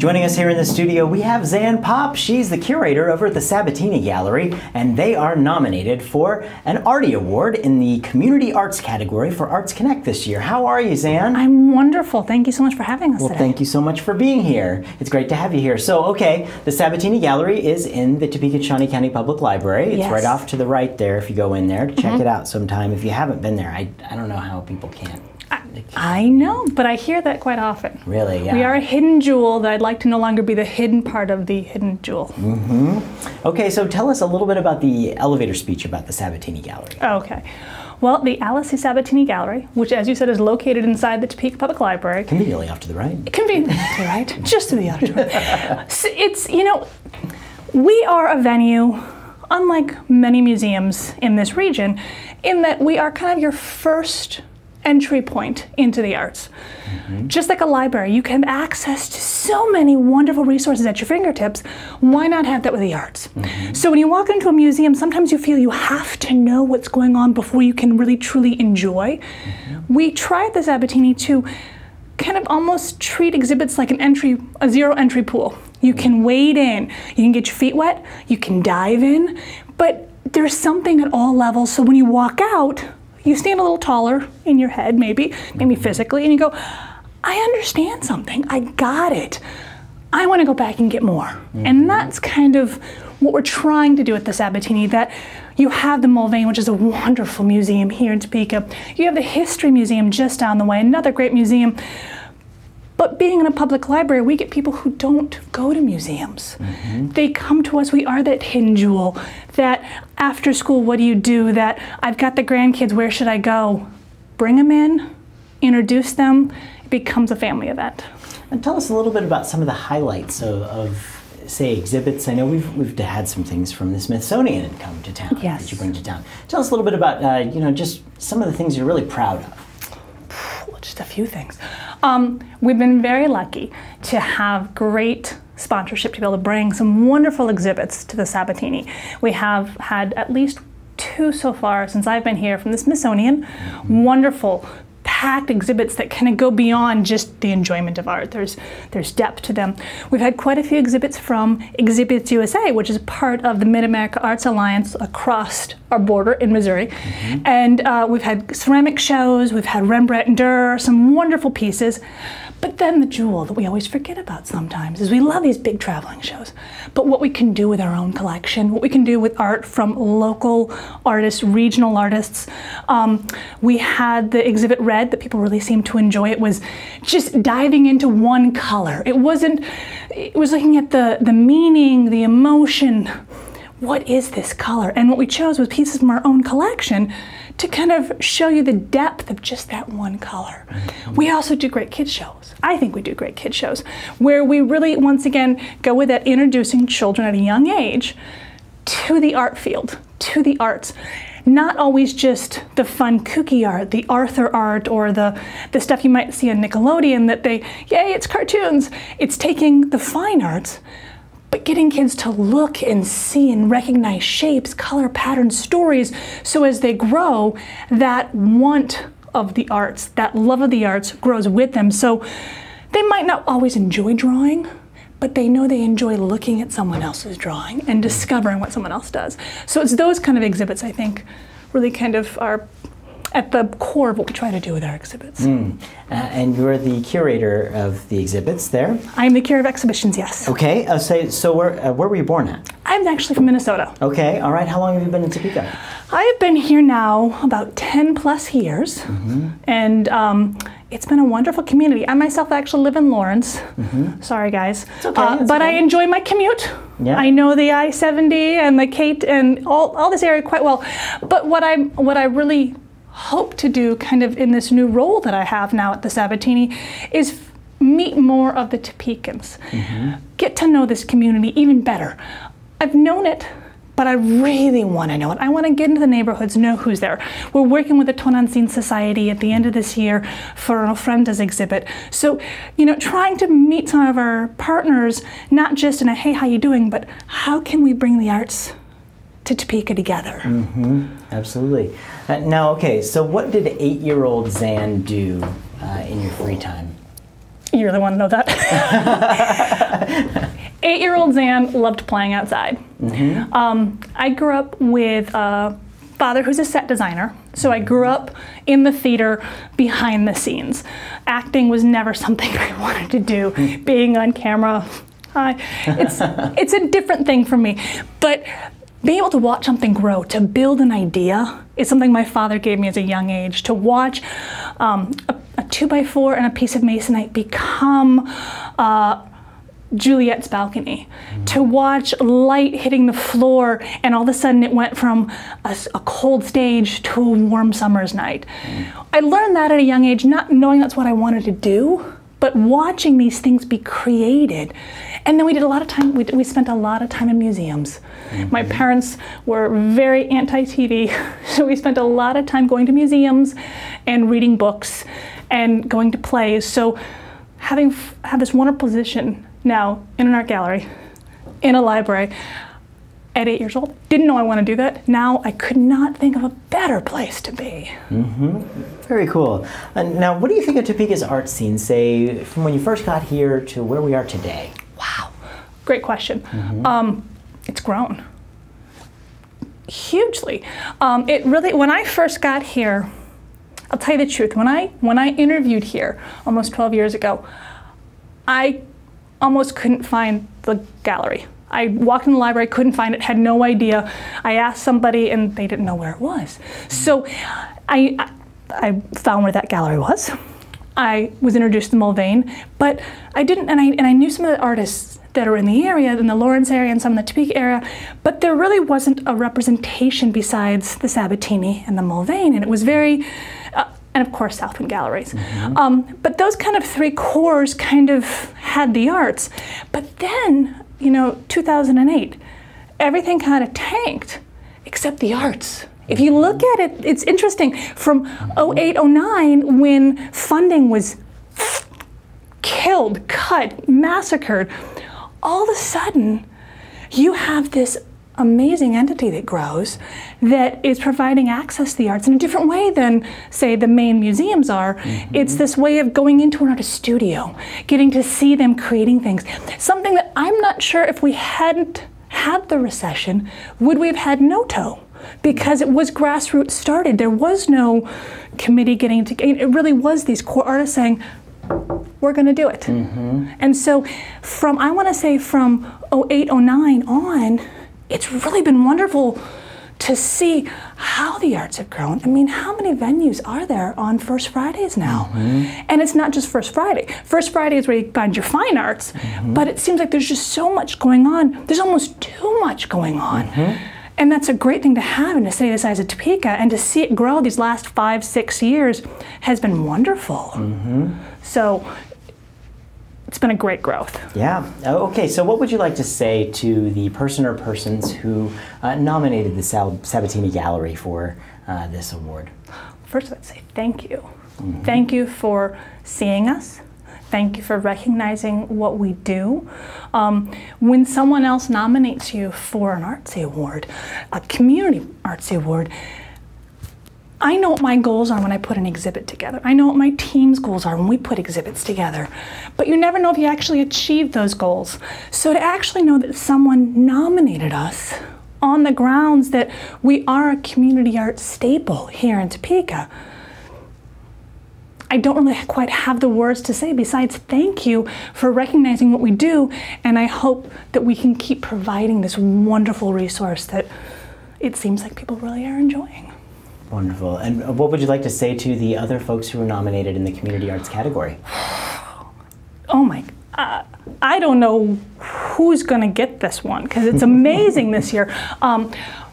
Joining us here in the studio, we have Zan Popp. She's the curator over at the Sabatini Gallery, and they are nominated for an Artie Award in the Community Arts category for Arts Connect this year. How are you, Zan? I'm wonderful. Thank you so much for having us today. Thank you so much for being here. It's great to have you here. So, okay, the Sabatini Gallery is in the Topeka Shawnee County Public Library. It's right off to the right there if you go in there to check it out sometime. If you haven't been there, I don't know how people can't. I know, but I hear that quite often. Really, yeah. We are a hidden jewel that I'd like to no longer be the hidden part of the hidden jewel. Okay, so tell us a little bit about the elevator speech about the Sabatini Gallery. Okay. Well, the Alice C. Sabatini Gallery, which as you said is located inside the Topeka Public Library. Conveniently off to the right. Conveniently to the right, just to the auditorium. So it's, you know, we are a venue, unlike many museums in this region, in that we are kind of your first entry point into the arts. Just like a library, you can have access to so many wonderful resources at your fingertips. Why not have that with the arts? So when you walk into a museum, sometimes you feel you have to know what's going on before you can really truly enjoy. We try at the Sabatini to kind of almost treat exhibits like a zero entry pool. You can wade in, you can get your feet wet, you can dive in, but there's something at all levels, so when you walk out, you stand a little taller in your head, maybe physically, and you go, I understand something, I got it. I want to go back and get more. And that's kind of what we're trying to do at the Sabatini, that you have the Mulvane, which is a wonderful museum here in Topeka. You have the History Museum just down the way, another great museum. But being in a public library, we get people who don't go to museums. They come to us, we are that hidden jewel, that after school, what do you do? That I've got the grandkids, where should I go? Bring them in, introduce them, it becomes a family event. And tell us a little bit about some of the highlights of say, exhibits. I know we've had some things from the Smithsonian come to town that you bring to town. Tell us a little bit about, you know, just some of the things you're really proud of. Well, just a few things. We've been very lucky to have great sponsorship to be able to bring some wonderful exhibits to the Sabatini. We have had at least 2 so far since I've been here from the Smithsonian. Wonderful, packed exhibits that kind of go beyond just the enjoyment of art. There's depth to them. We've had quite a few exhibits from Exhibits USA, which is part of the Mid-America Arts Alliance across our border in Missouri. And we've had ceramic shows, we've had Rembrandt and Dürer, some wonderful pieces. But then the jewel that we always forget about sometimes is we love these big traveling shows. But what we can do with our own collection, what we can do with art from local artists, regional artists. We had the exhibit Red that people really seemed to enjoy. It was just diving into one color. It was looking at the meaning, the emotion. What is this color? And what we chose was pieces from our own collection to kind of show you the depth of just that one color. We also do great kids shows. I think we do great kids shows where we really, once again, go with that introducing children at a young age to the art field, to the arts. Not always just the fun kooky art, the Arthur art, or the stuff you might see on Nickelodeon that yay, it's cartoons. It's taking the fine arts, but getting kids to look and see and recognize shapes, color patterns, stories, so as they grow, that want of the arts, that love of the arts grows with them. So they might not always enjoy drawing, but they know they enjoy looking at someone else's drawing and discovering what someone else does. So it's those kind of exhibits, I think, really kind of are at the core of what we try to do with our exhibits. And you're the curator of the exhibits there? I'm the curator of exhibitions, yes. Okay, so where were you born at? I'm actually from Minnesota. Okay, all right. How long have you been in Topeka? I have been here now about 10 plus years, and it's been a wonderful community. I myself actually live in Lawrence. Sorry, guys. It's okay, but I enjoy my commute. I know the I-70 and the Kate and all this area quite well. But what I really hope to do kind of in this new role that I have now at the Sabatini is meet more of the Topekans. Get to know this community even better. I've known it, but I really want to know it. I want to get into the neighborhoods, know who's there. We're working with the Tonantzin Society at the end of this year for an Ofrendas exhibit. So, you know, trying to meet some of our partners, not just in a, hey, how you doing, but how can we bring the arts to Topeka together? Absolutely. Now, okay, so what did 8-year-old Zan do in your free time? You really want to know that? 8-year-old Zan loved playing outside. I grew up with a father who's a set designer, so I grew up in the theater behind the scenes. Acting was never something I wanted to do. Being on camera, it's a different thing for me. But being able to watch something grow, to build an idea, is something my father gave me as a young age. To watch a 2x4 and a piece of masonite become Juliet's balcony. To watch light hitting the floor and all of a sudden it went from a cold stage to a warm summer's night. I learned that at a young age, not knowing that's what I wanted to do, but watching these things be created. And then we did a lot of time, we spent a lot of time in museums. My parents were very anti-TV, so we spent a lot of time going to museums and reading books and going to plays. So have this wonderful position now in an art gallery, in a library, at 8 years old. Didn't know I want to do that. Now I could not think of a better place to be. Very cool. Now, what do you think of Topeka's art scene, say, from when you first got here to where we are today? Wow, great question. It's grown hugely. It really, when I first got here, I'll tell you the truth, when I interviewed here almost 12 years ago, I almost couldn't find the gallery. I walked in the library, couldn't find it, had no idea. I asked somebody and they didn't know where it was. So I found where that gallery was. I was introduced to Mulvane, but I didn't, and I knew some of the artists that are in the area, in the Lawrence area and some in the Topeka area, but there really wasn't a representation besides the Sabatini and the Mulvane, and it was very, and of course Southwind Galleries. But those kind of three cores kind of had the arts. But then, you know, 2008, everything kind of tanked, except the arts. If you look at it, it's interesting. From 08, 09, when funding was killed, cut, massacred, all of a sudden, you have this amazing entity that grows that is providing access to the arts in a different way than, say, the main museums are. It's this way of going into an artist studio, getting to see them creating things. Something that I'm not sure, if we hadn't had the recession, would we have had NOTO? Because it was grassroots started. There was no committee getting together. It really was these core artists saying, we're going to do it. And so from, I want to say from 08, 09 on, it's really been wonderful to see how the arts have grown. I mean, how many venues are there on First Fridays now? And it's not just First Friday. First Friday is where you find your fine arts, but it seems like there's just so much going on. There's almost too much going on. And that's a great thing to have in a city the size of Topeka, and to see it grow these last 5, 6 years has been wonderful. So it's been a great growth. Yeah. Okay, so what would you like to say to the person or persons who nominated the Sabatini Gallery for this award? First, I'd say thank you. Thank you for seeing us. Thank you for recognizing what we do. When someone else nominates you for an artsy award, a community artsy award, I know what my goals are when I put an exhibit together. I know what my team's goals are when we put exhibits together. But you never know if you actually achieve those goals. So to actually know that someone nominated us on the grounds that we are a community art staple here in Topeka, I don't really quite have the words to say besides thank you for recognizing what we do, and I hope that we can keep providing this wonderful resource that it seems like people really are enjoying. Wonderful. And what would you like to say to the other folks who were nominated in the community arts category? Oh my, I don't know who's going to get this one, because it's amazing this year.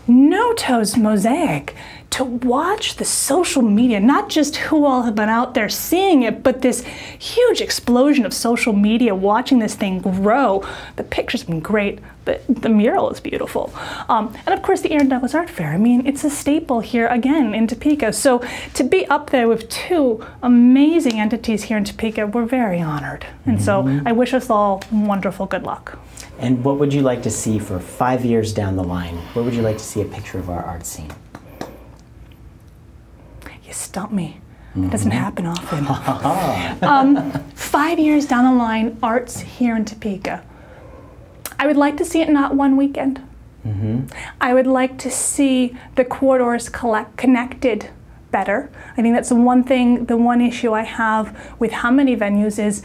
Noto's Mosaic, to watch the social media, not just who all have been out there seeing it, but this huge explosion of social media watching this thing grow. The pictures have been great, but the mural is beautiful. And of course the Aaron Douglas Art Fair. I mean, it's a staple here again in Topeka. So to be up there with two amazing entities here in Topeka, we're very honored. And so I wish us all wonderful good luck. And what would you like to see for 5 years down the line? Where would you like to see a picture of our art scene? You stump me. It doesn't happen often. 5 years down the line, arts here in Topeka. I would like to see it not one weekend. I would like to see the corridors connected better. I think that's the one thing, the one issue I have with how many venues is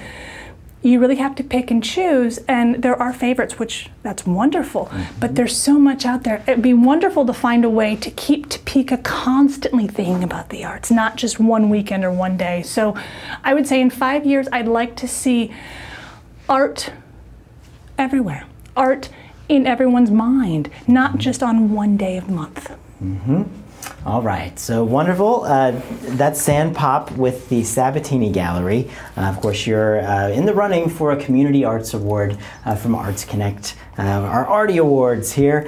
you really have to pick and choose, and there are favorites, which that's wonderful, but there's so much out there. It'd be wonderful to find a way to keep Topeka constantly thinking about the arts, not just one weekend or one day. So I would say in 5 years, I'd like to see art everywhere. Art in everyone's mind, not just on one day of the month. All right, so wonderful. That's San Popp with the Sabatini Gallery. Of course, you're in the running for a Community Arts Award from Arts Connect, our Artie Awards here.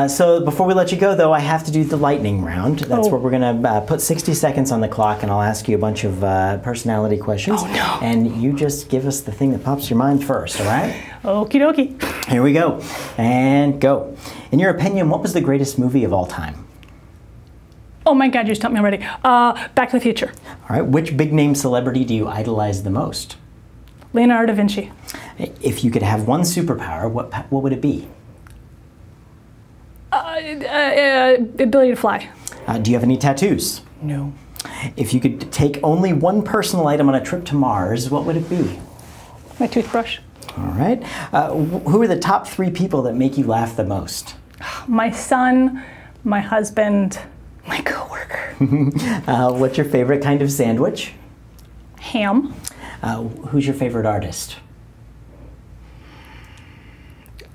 So before we let you go, though, I have to do the lightning round. That's where we're going to put 60 seconds on the clock, and I'll ask you a bunch of personality questions. Oh, no. And you just give us the thing that pops your mind first, all right? Okie dokie. Here we go. And go. In your opinion, what was the greatest movie of all time? Oh my God, you just told me already. Back to the Future. All right, which big name celebrity do you idolize the most? Leonardo da Vinci. If you could have one superpower, what would it be? Ability to fly. Do you have any tattoos? No. If you could take only one personal item on a trip to Mars, what would it be? My toothbrush. All right. Who are the top 3 people that make you laugh the most? My son, my husband, my coworker. What's your favorite kind of sandwich? Ham. Who's your favorite artist?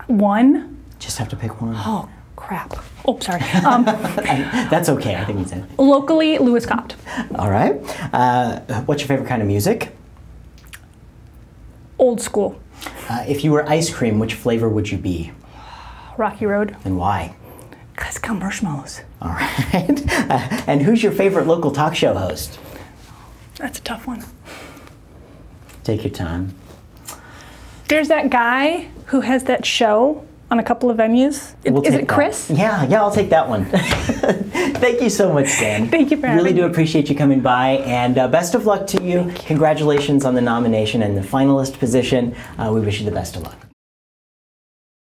One. Just have to pick one. Oh, crap. Oh, sorry. That's okay, I think he said. Locally, Louis Copt. All right. What's your favorite kind of music? Old school. If you were ice cream, which flavor would you be? Rocky Road. And why? Because it's got marshmallows. All right. And who's your favorite local talk show host? That's a tough one. Take your time. There's that guy who has that show on a couple of venues. Is it Chris? Yeah, I'll take that one. Thank you so much, Stan. Thank you for having me. Really do appreciate you coming by, and best of luck to you. Congratulations on the nomination and the finalist position. We wish you the best of luck.